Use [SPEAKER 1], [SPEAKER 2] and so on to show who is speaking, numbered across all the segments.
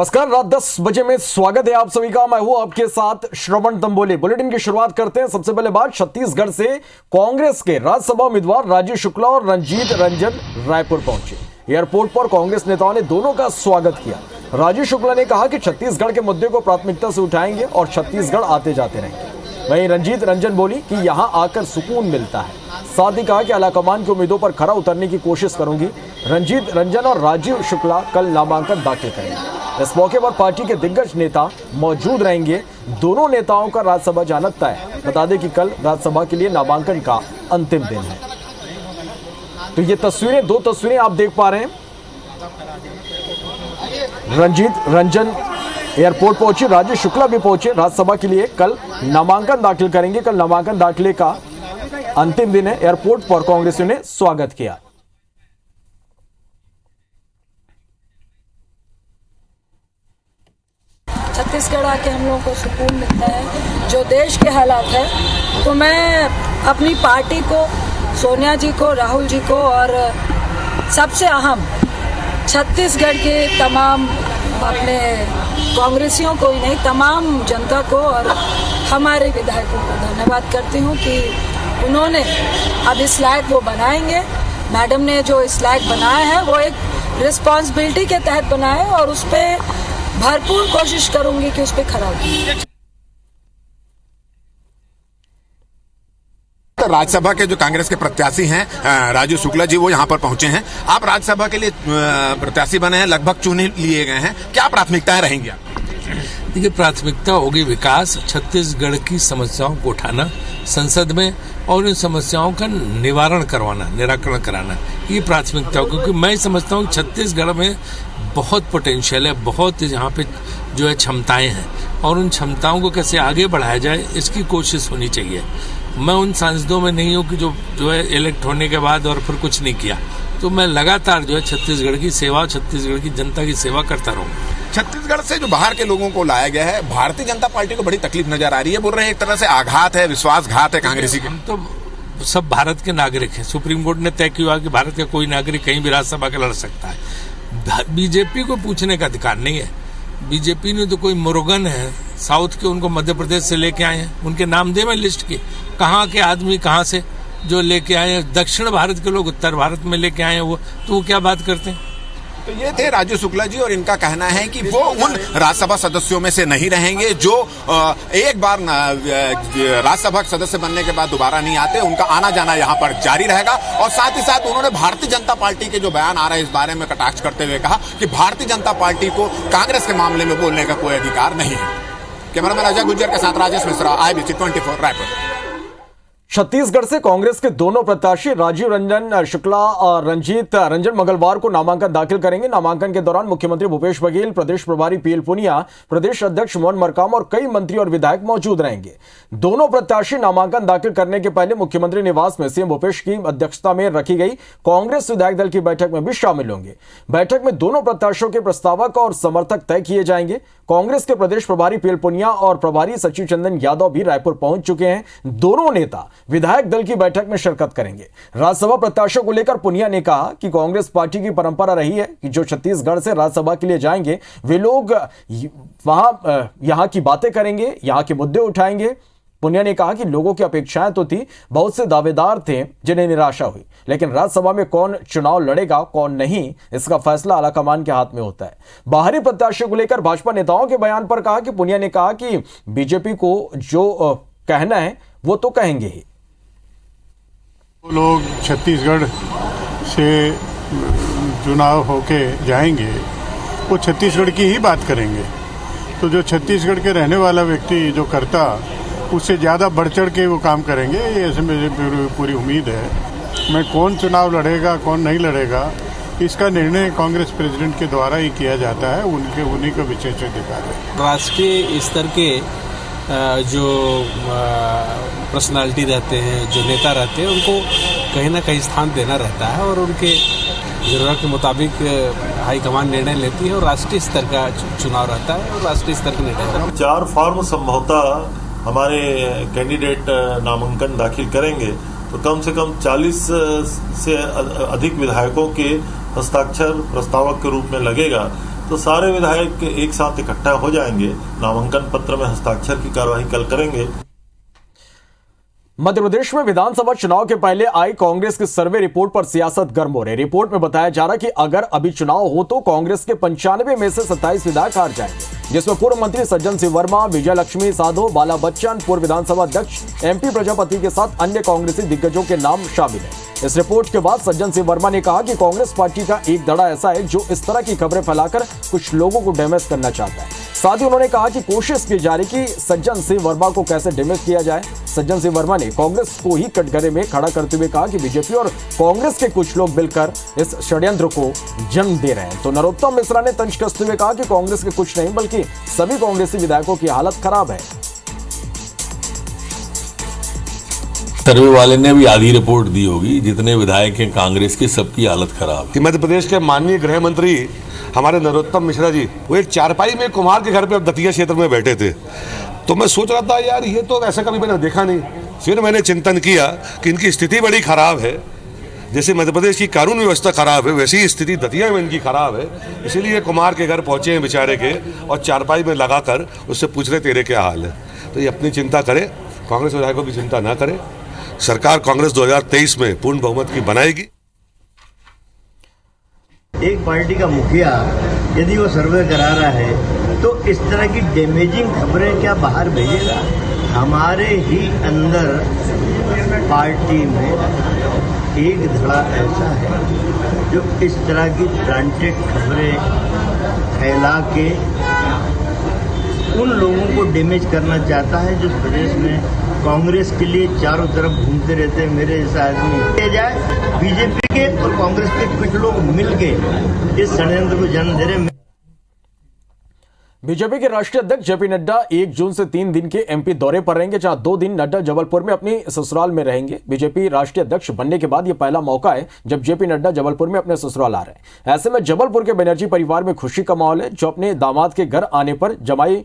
[SPEAKER 1] नमस्कार, रात 10 बजे में स्वागत है आप सभी का। मैं हूं आपके साथ श्रवण तंबोली। बुलेटिन की शुरुआत करते हैं। सबसे पहले बात छत्तीसगढ़ से। कांग्रेस के राज्यसभा उम्मीदवार राजीव शुक्ला और रंजीत रंजन रायपुर पहुंचे। एयरपोर्ट पर कांग्रेस नेताओं ने दोनों का स्वागत किया। राजीव शुक्ला ने कहा कि छत्तीसगढ़ के मुद्दे को प्राथमिकता से उठाएंगे और छत्तीसगढ़ आते जाते रहेंगे। वहीं रंजीत रंजन बोली कि यहां आकर सुकून मिलता है। साथ ही कहा कि आलाकमान की उम्मीदों पर खरा उतरने की कोशिश करूंगी। रंजीत रंजन और राजीव शुक्ला कल नामांकन दाखिल करेंगे। इस मौके पर पार्टी के दिग्गज नेता मौजूद रहेंगे। दोनों नेताओं का राज्यसभा जाना तय है। बता दें कि कल राज्यसभा के लिए नामांकन का अंतिम दिन है। तो ये तस्वीरें, दो तस्वीरें आप देख पा रहे हैं। रंजीत रंजन एयरपोर्ट पहुंचे, राजीव शुक्ला भी पहुंचे राज्यसभा के लिए। कल नामांकन दाखिल करेंगे। कल नामांकन दाखिले का अंतिम दिन है। एयरपोर्ट पर कांग्रेसियों ने स्वागत किया।
[SPEAKER 2] छत्तीसगढ़ आके हम लोगों को सुकून मिलता है। जो देश के हालात है, तो मैं अपनी पार्टी को, सोनिया जी को, राहुल जी को और सबसे अहम छत्तीसगढ़ के तमाम अपने कांग्रेसियों को ही नहीं, तमाम जनता को और हमारे विधायकों को धन्यवाद करती हूँ कि उन्होंने अब इस लायक वो बनाएंगे। मैडम ने जो इस लायक बनाया है वो एक रिस्पॉन्सिबिलिटी के तहत बनाया है और उस पर भरपूर कोशिश करूंगी कि उस पर खरा उतरूं।
[SPEAKER 3] राज्यसभा के जो कांग्रेस के प्रत्याशी हैं राजीव शुक्ला जी, वो यहाँ पर पहुंचे हैं। आप राज्यसभा के लिए प्रत्याशी बने हैं, लगभग चुन लिए गए हैं। क्या प्राथमिकताएं रहेंगी आप?
[SPEAKER 4] देखिए, प्राथमिकता होगी विकास, छत्तीसगढ़ की समस्याओं को उठाना संसद में और इन समस्याओं का निवारण करवाना, निराकरण कराना, ये प्राथमिकता हो। क्योंकि मैं समझता हूँ छत्तीसगढ़ में बहुत पोटेंशियल है, बहुत यहाँ पे जो है क्षमताएं हैं और उन क्षमताओं को कैसे आगे बढ़ाया जाए इसकी कोशिश होनी चाहिए। मैं उन सांसदों में नहीं हूँ कि जो है इलेक्ट होने के बाद और फिर कुछ नहीं किया। तो मैं लगातार जो है छत्तीसगढ़ की सेवा, छत्तीसगढ़ की जनता की सेवा करता रहूँगा।
[SPEAKER 3] छत्तीसगढ़ से जो बाहर के लोगों को लाया गया है, भारतीय जनता पार्टी को बड़ी तकलीफ नजर आ रही है। बोल रहे हैं एक तरह से आघात है, विश्वासघात है कांग्रेसी के।
[SPEAKER 4] हम तो सब भारत के नागरिक हैं। सुप्रीम कोर्ट ने तय किया कि भारत का कोई नागरिक कहीं भी राज्यसभा का लड़ सकता है। बीजेपी को पूछने का अधिकार नहीं है। बीजेपी ने तो कोई मुरुगन है साउथ के, उनको मध्य प्रदेश से लेके आए हैं। उनके नाम दे मैं लिस्ट की, कहाँ के आदमी कहाँ से जो लेके आए हैं। दक्षिण भारत के लोग उत्तर भारत में लेके आए हैं वो क्या बात करते हैं।
[SPEAKER 3] तो ये थे राजीव शुक्ला जी और इनका कहना है कि वो उन राज्यसभा सदस्यों में से नहीं रहेंगे जो एक बार राज्यसभा सदस्य बनने के बाद दोबारा नहीं आते। उनका आना जाना यहाँ पर जारी रहेगा। और साथ ही साथ उन्होंने भारतीय जनता पार्टी के जो बयान आ रहे हैं इस बारे में कटाक्ष करते हुए कहा कि भारतीय जनता पार्टी को कांग्रेस के मामले में बोलने का कोई अधिकार नहीं है। कैमरामैन अजय गुज्जर के साथ राजेश मिश्रा, IBC 24 रायपुर।
[SPEAKER 1] छत्तीसगढ़ से कांग्रेस के दोनों प्रत्याशी राजीव रंजन शुक्ला और रंजीत रंजन मंगलवार को नामांकन दाखिल करेंगे। नामांकन के दौरान मुख्यमंत्री भूपेश बघेल, प्रदेश प्रभारी PL पुनिया, प्रदेश अध्यक्ष मोहन मरकाम और कई मंत्री और विधायक मौजूद रहेंगे। दोनों प्रत्याशी नामांकन दाखिल करने के पहले मुख्यमंत्री निवास में CM भूपेश की अध्यक्षता में रखी गई कांग्रेस विधायक दल की बैठक में भी शामिल होंगे। बैठक में दोनों प्रत्याशियों के प्रस्तावक और समर्थक तय किए जाएंगे। कांग्रेस के प्रदेश प्रभारी PL पुनिया और प्रभारी सचिव चंदन यादव भी रायपुर पहुंच चुके हैं। दोनों नेता विधायक दल की बैठक में शिरकत करेंगे। राज्यसभा प्रत्याशियों को लेकर पुनिया ने कहा कि कांग्रेस पार्टी की परंपरा रही है कि जो छत्तीसगढ़ से राज्यसभा के लिए जाएंगे वे लोग यहां की बातें करेंगे, यहां के मुद्दे उठाएंगे। पुनिया ने कहा कि लोगों की अपेक्षाएं तो थी, बहुत से दावेदार थे जिन्हें निराशा हुई, लेकिन राज्यसभा में कौन चुनाव लड़ेगा कौन नहीं, इसका फैसला आलाकमान के हाथ में होता है। बाहरी प्रत्याशियों को लेकर भाजपा नेताओं के बयान पर कहा कि पुनिया ने कहा कि बीजेपी को जो कहना है वो तो कहेंगे ही।
[SPEAKER 5] लोग छत्तीसगढ़ से चुनाव होके जाएंगे वो छत्तीसगढ़ की ही बात करेंगे। तो जो छत्तीसगढ़ के रहने वाला व्यक्ति जो करता उससे ज़्यादा बढ़ चढ़ के वो काम करेंगे, ये ऐसे मुझे पूरी उम्मीद है। मैं कौन चुनाव लड़ेगा कौन नहीं लड़ेगा इसका निर्णय कांग्रेस प्रेसिडेंट के द्वारा ही किया जाता है। उन्हीं का विशेष अधिकार है।
[SPEAKER 6] राष्ट्रीय स्तर के जो पर्सनालिटी रहते हैं, जो नेता रहते हैं, उनको कहीं ना कहीं स्थान देना रहता है और उनके ज़रूरत के मुताबिक हाईकमान निर्णय लेती है और राष्ट्रीय स्तर का चुनाव रहता है और राष्ट्रीय स्तर का निर्णय रहता है।
[SPEAKER 7] 4 फॉर्म संभवतः हमारे कैंडिडेट नामांकन दाखिल करेंगे तो कम से कम 40 से अधिक विधायकों के हस्ताक्षर प्रस्तावक के रूप में लगेगा। तो सारे विधायक एक साथ इकट्ठा हो जाएंगे, नामांकन पत्र में हस्ताक्षर की कार्यवाही कल करेंगे।
[SPEAKER 1] मध्य प्रदेश में विधानसभा चुनाव के पहले आई कांग्रेस की सर्वे रिपोर्ट पर सियासत गर्म हो रही। रिपोर्ट में बताया जा रहा है कि अगर अभी चुनाव हो तो कांग्रेस के 95 में से 27 विधायक हार जाएंगे, जिसमें पूर्व मंत्री सज्जन सिंह वर्मा, विजय लक्ष्मी साधो, बाला बच्चन, पूर्व विधानसभा अध्यक्ष एमपी प्रजापति के साथ अन्य कांग्रेसी दिग्गजों के नाम शामिल है। इस रिपोर्ट के बाद सज्जन सिंह वर्मा ने कहा कि कांग्रेस पार्टी का एक धड़ा ऐसा है जो इस तरह की खबरें फैलाकर कुछ लोगों को डैमेज करना चाहता है। साथ ही उन्होंने कहा कि कोशिश की जा रही कि सज्जन सिंह वर्मा को कैसे डैमेज किया जाए। सज्जन सिंह वर्मा ने कांग्रेस को ही कटघरे में खड़ा करते हुए कहा कि बीजेपी और कांग्रेस के कुछ लोग मिलकर इस षड्यंत्र को जन्म दे रहे हैं। तो नरोत्तम मिश्रा ने तंज कसते हुए कहा कि कांग्रेस के कुछ नहीं बल्कि सभी कांग्रेसी विधायकों की हालत खराब है।
[SPEAKER 8] सर्वे वाले ने भी आधी रिपोर्ट दी होगी, जितने विधायक हैं कांग्रेस के सबकी हालत खराब है।
[SPEAKER 9] मध्य प्रदेश के माननीय गृह मंत्री हमारे नरोत्तम मिश्रा जी, वो एक चारपाई में कुम्हार के घर पे दतिया क्षेत्र में बैठे थे। तो मैं सोच रहा था यार ये तो ऐसा कभी मैंने देखा नहीं। फिर मैंने चिंतन किया कि इनकी स्थिति बड़ी खराब है। जैसे मध्य प्रदेश की कानून व्यवस्था खराब है, वैसी ही स्थिति दतिया में इनकी खराब है। इसीलिए कुम्हार के घर पहुंचे हैं बेचारे के, और चारपाई में लगाकर उससे पूछ रहे तेरे क्या हाल है। तो ये अपनी चिंता करे, कांग्रेस विधायकों की चिंता ना करे। सरकार कांग्रेस 2023 में पूर्ण बहुमत की बनाएगी।
[SPEAKER 10] एक पार्टी का मुखिया यदि वो सर्वे करा रहा है तो इस तरह की डैमेजिंग खबरें क्या बाहर भेजेगा? हमारे ही अंदर पार्टी में एक धड़ा ऐसा है जो इस तरह की ब्रांडेड खबरें फैला के उन लोगों को डैमेज करना चाहता है जो प्रदेश में कांग्रेस के लिए चारों तरफ घूमते रहते हैं। मेरे जैसा आदमी किया जाए, बीजेपी के और कांग्रेस के कुछ लोग मिलके इस षड्यंत्र को जन्म दे रहे हैं।
[SPEAKER 1] बीजेपी के राष्ट्रीय अध्यक्ष जेपी नड्डा 1 जून से 3 दिन के एमपी दौरे पर रहेंगे, जहां 2 दिन नड्डा जबलपुर में अपनी ससुराल में रहेंगे। बीजेपी राष्ट्रीय अध्यक्ष बनने के बाद यह पहला मौका है जब जेपी नड्डा जबलपुर में अपने ससुराल आ रहे हैं। ऐसे में जबलपुर के बनर्जी परिवार में खुशी का माहौल है, जो अपने दामाद के घर आने पर जमाई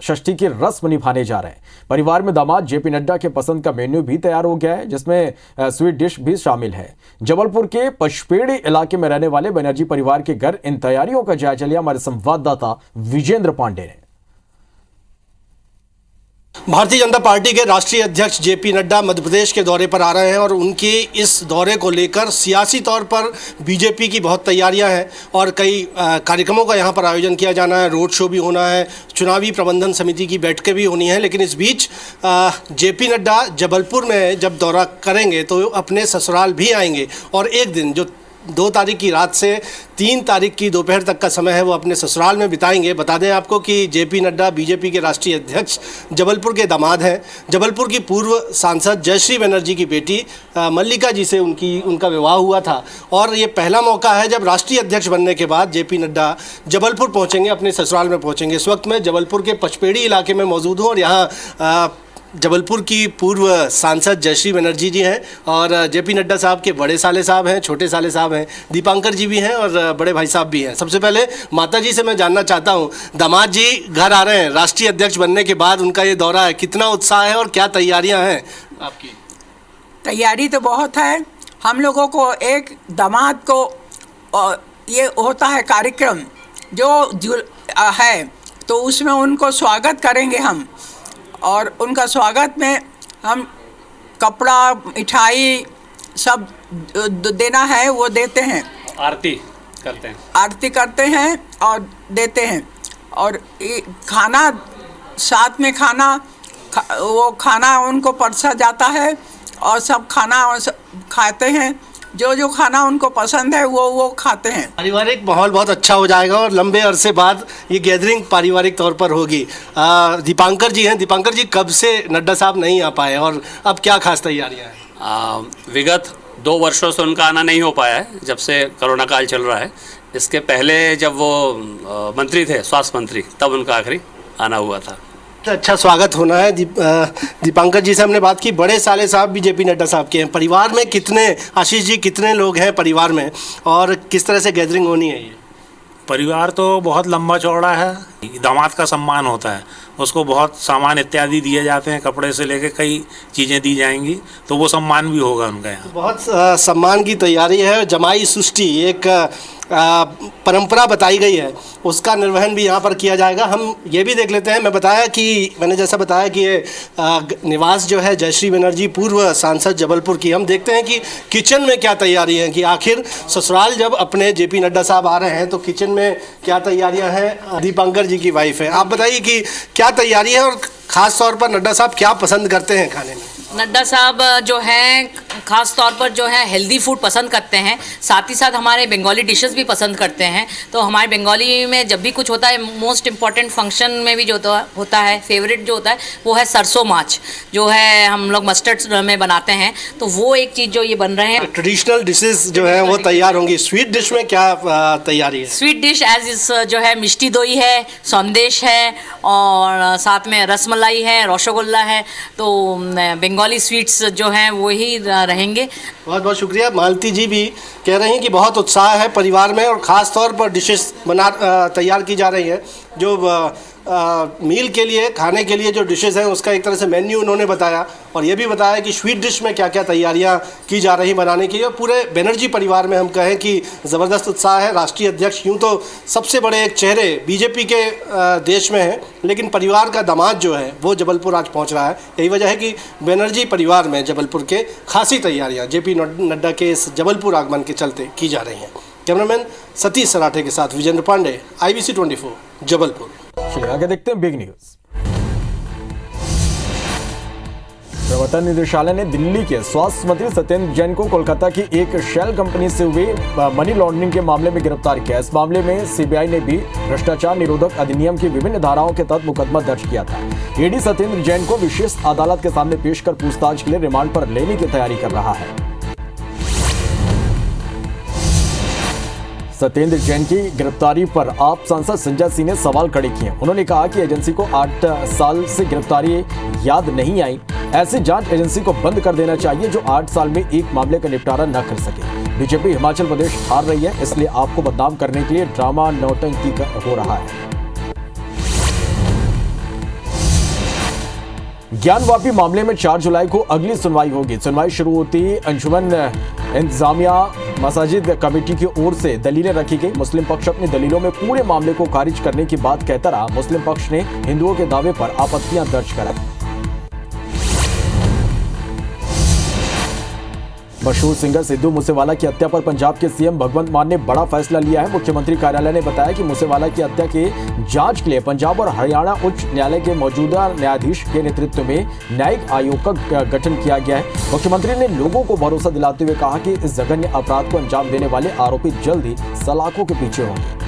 [SPEAKER 1] षष्ठी की रस्म निभाने जा रहे हैं। परिवार में दामाद जेपी नड्डा के पसंद का मेन्यू भी तैयार हो गया है, जिसमें स्वीट डिश भी शामिल है। जबलपुर के पचपेड़ी इलाके में रहने वाले बनर्जी परिवार के घर इन तैयारियों का जायजा लिया हमारे संवाददाता विजेंद्र पांडे ने।
[SPEAKER 11] भारतीय जनता पार्टी के राष्ट्रीय अध्यक्ष जेपी नड्डा मध्य प्रदेश के दौरे पर आ रहे हैं और उनके इस दौरे को लेकर सियासी तौर पर बीजेपी की बहुत तैयारियां हैं और कई कार्यक्रमों का यहां पर आयोजन किया जाना है। रोड शो भी होना है, चुनावी प्रबंधन समिति की बैठकें भी होनी है। लेकिन इस बीच जेपी नड्डा जबलपुर में जब दौरा करेंगे तो अपने ससुराल भी आएंगे और एक दिन जो 2 तारीख की रात से 3 तारीख की दोपहर तक का समय है वो अपने ससुराल में बिताएंगे। बता दें आपको कि जेपी नड्डा बीजेपी के राष्ट्रीय अध्यक्ष जबलपुर के दामाद हैं। जबलपुर की पूर्व सांसद जयश्री बनर्जी की बेटी मल्लिका जी से उनका विवाह हुआ था और ये पहला मौका है जब राष्ट्रीय अध्यक्ष बनने के बाद जेपी नड्डा जबलपुर पहुँचेंगे, अपने ससुराल में पहुँचेंगे। इस वक्त मैं जबलपुर के पचपेड़ी इलाके में मौजूद हूँ और यहाँ जबलपुर की पूर्व सांसद जयश्री बनर्जी जी हैं और जेपी नड्डा साहब के बड़े साले साहब हैं, छोटे साले साहब हैं, दीपांकर जी भी हैं और बड़े भाई साहब भी हैं। सबसे पहले माता जी से मैं जानना चाहता हूं, दामाद जी घर आ रहे हैं राष्ट्रीय अध्यक्ष बनने के बाद, उनका ये दौरा है, कितना उत्साह है और क्या तैयारियां हैं आपकी?
[SPEAKER 12] तैयारी तो बहुत है। हम लोगों को एक दामाद को ये होता है कार्यक्रम जो है, तो उसमें उनको स्वागत करेंगे हम और उनका स्वागत में हम कपड़ा, मिठाई सब देना है वो देते हैं।
[SPEAKER 6] आरती करते हैं और देते हैं और खाना साथ में वो खाना उनको परसा जाता है और सब खाना खाते हैं। जो खाना उनको पसंद है वो खाते हैं।
[SPEAKER 11] पारिवारिक माहौल बहुत अच्छा हो जाएगा और लंबे अरसे बाद ये गैदरिंग पारिवारिक तौर पर होगी। दीपांकर जी हैं। दीपांकर जी, कब से नड्डा साहब नहीं आ पाए और अब क्या खास तैयारियां हैं?
[SPEAKER 13] विगत 2 वर्षों से उनका आना नहीं हो पाया है, जब से कोरोना काल चल रहा है। इसके पहले जब वो मंत्री थे, स्वास्थ्य मंत्री, तब उनका आखिरी आना हुआ था।
[SPEAKER 11] अच्छा स्वागत होना है। दीपांकर जी से हमने बात की, बड़े साले साहब भी जेपी नड्डा साहब के हैं। परिवार में कितने, आशीष जी, कितने लोग हैं परिवार में और किस तरह से गैदरिंग होनी है? ये
[SPEAKER 14] परिवार तो बहुत लंबा चौड़ा है। दामाद का सम्मान होता है, उसको बहुत सामान इत्यादि दिए जाते हैं, कपड़े से लेकर कई चीज़ें दी जाएंगी, तो वो सम्मान भी होगा उनका यहाँ।
[SPEAKER 11] बहुत सम्मान की तैयारी है। जमाई षष्ठी एक परंपरा बताई गई है उसका निर्वहन भी यहाँ पर किया जाएगा। हम ये भी देख लेते हैं, मैंने जैसा बताया कि ये निवास जो है जयश्री बनर्जी पूर्व सांसद जबलपुर की, हम देखते हैं कि किचन में क्या तैयारी है, कि आखिर ससुराल जब अपने जेपी नड्डा साहब आ रहे हैं तो किचन में क्या तैयारियां हैं। दीपांकर जी की वाइफ है, आप बताइए कि क्या तैयारी है और ख़ास तौर पर नड्डा साहब क्या पसंद करते हैं खाने में।
[SPEAKER 15] नड्डा साहब जो हैं ख़ास तौर पर जो है हेल्दी फूड पसंद करते हैं, साथ ही साथ हमारे बंगाली डिशेस भी पसंद करते हैं। तो हमारे बंगाली में जब भी कुछ होता है, मोस्ट इम्पॉर्टेंट फंक्शन में भी जो होता है फेवरेट जो होता है वो है सरसों माछ, जो है हम लोग मस्टर्ड में बनाते हैं। तो वो एक चीज़ जो ये बन रहे हैं,
[SPEAKER 11] ट्रेडिशनल डिशेस जो है वो तैयार होंगी। स्वीट डिश में क्या तैयारी है?
[SPEAKER 15] स्वीट डिश एज इस जो है मिष्टी दोई है, संदेश है और साथ में रसमलाई है, रसगुल्ला है। तो बंगाली स्वीट्स जो हैं वही रहेंगे।
[SPEAKER 11] बहुत बहुत शुक्रिया। मालती जी भी कह रही हैं कि बहुत उत्साह है परिवार में और ख़ास तौर पर डिशेस तैयार की जा रही है। जो मील के लिए, खाने के लिए जो डिशेस हैं उसका एक तरह से मेन्यू उन्होंने बताया और ये भी बताया कि स्वीट डिश में क्या क्या तैयारियां की जा रही बनाने की। और पूरे बनर्जी परिवार में हम कहें कि ज़बरदस्त उत्साह है। राष्ट्रीय अध्यक्ष यूँ तो सबसे बड़े एक चेहरे बीजेपी के देश में हैं, लेकिन परिवार का दामाद जो है वो जबलपुर आज पहुँच रहा है। यही वजह है कि बनर्जी परिवार में जबलपुर के खासी तैयारियाँ जेपी नड्डा के इस जबलपुर आगमन के चलते की जा रही हैं। कैमरामैन सतीश सराठे के साथ विजेंद्र पांडे, IBC 24 जबलपुर।
[SPEAKER 1] चलिए आगे देखते हैं बिग न्यूज। प्रवर्तन निदेशालय ने दिल्ली के स्वास्थ्य मंत्री सत्येंद्र जैन को कोलकाता की एक शेल कंपनी से हुए मनी लॉन्ड्रिंग के मामले में गिरफ्तार किया। इस मामले में सीबीआई ने भी भ्रष्टाचार निरोधक अधिनियम की विभिन्न धाराओं के तहत मुकदमा दर्ज किया था। ईडी सत्येंद्र जैन को विशेष अदालत के सामने पेश कर पूछताछ के लिए रिमांड पर लेने की तैयारी कर रहा है। सत्येंद्र जैन की गिरफ्तारी पर आप सांसद संजय सिंह ने सवाल खड़े किए। उन्होंने कहा कि एजेंसी को 8 साल से गिरफ्तारी याद नहीं आई। ऐसी जांच एजेंसी को बंद कर देना चाहिए जो 8 साल में एक मामले का निपटारा न कर सके। बीजेपी हिमाचल प्रदेश हार रही है, इसलिए आपको बदनाम करने के लिए ड्रामा नौटंकी हो रहा है। ज्ञानवापी मामले में 4 जुलाई को अगली सुनवाई होगी। सुनवाई शुरू होती ही अंजुमन इंतजामिया मसाजिद कमेटी की ओर से दलीलें रखी गई। मुस्लिम पक्ष अपनी दलीलों में पूरे मामले को खारिज करने की बात कहता रहा। मुस्लिम पक्ष ने हिंदुओं के दावे पर आपत्तियां दर्ज कराई। मशहूर सिंगर सिद्धू मूसेवाला की हत्या पर पंजाब के सीएम भगवंत मान ने बड़ा फैसला लिया है। मुख्यमंत्री कार्यालय ने बताया कि मूसेवाला की हत्या के जांच के लिए पंजाब और हरियाणा उच्च न्यायालय के मौजूदा न्यायाधीश के नेतृत्व में न्यायिक आयोग का गठन किया गया है। मुख्यमंत्री ने लोगों को भरोसा दिलाते हुए कहा कि इस जघन्य अपराध को अंजाम देने वाले आरोपी जल्द ही सलाखों के पीछे होंगे।